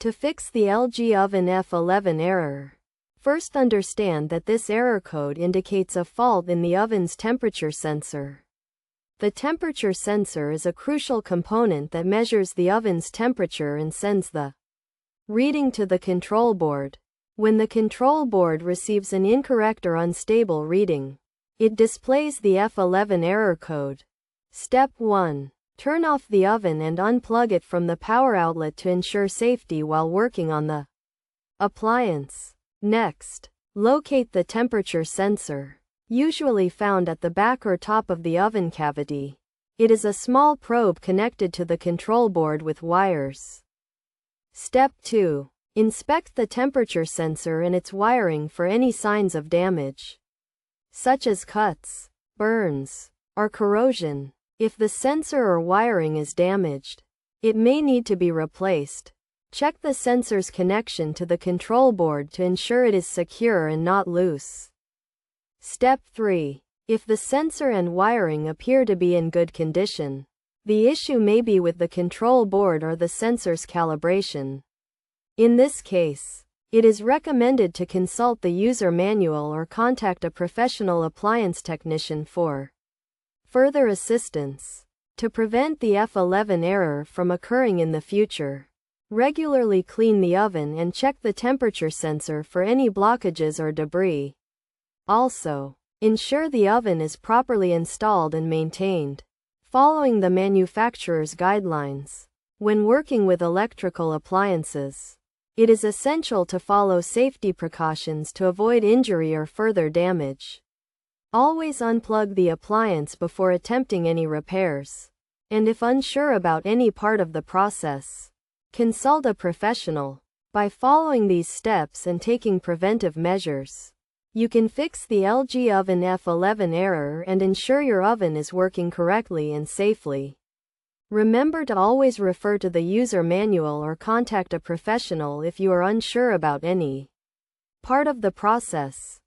To fix the LG Oven F11 error, first understand that this error code indicates a fault in the oven's temperature sensor. The temperature sensor is a crucial component that measures the oven's temperature and sends the reading to the control board. When the control board receives an incorrect or unstable reading, it displays the F11 error code. Step 1. Turn off the oven and unplug it from the power outlet to ensure safety while working on the appliance. Next, locate the temperature sensor, usually found at the back or top of the oven cavity. It is a small probe connected to the control board with wires. Step 2. Inspect the temperature sensor and its wiring for any signs of damage, such as cuts, burns, or corrosion. If the sensor or wiring is damaged, it may need to be replaced. Check the sensor's connection to the control board to ensure it is secure and not loose. Step 3. If the sensor and wiring appear to be in good condition, the issue may be with the control board or the sensor's calibration. In this case, it is recommended to consult the user manual or contact a professional appliance technician for further assistance. To prevent the F11 error from occurring in the future, regularly clean the oven and check the temperature sensor for any blockages or debris. Also, ensure the oven is properly installed and maintained, following the manufacturer's guidelines. When working with electrical appliances, it is essential to follow safety precautions to avoid injury or further damage. Always unplug the appliance before attempting any repairs. And if unsure about any part of the process, consult a professional. By following these steps and taking preventive measures, you can fix the LG Oven F11 error and ensure your oven is working correctly and safely. Remember to always refer to the user manual or contact a professional if you are unsure about any part of the process.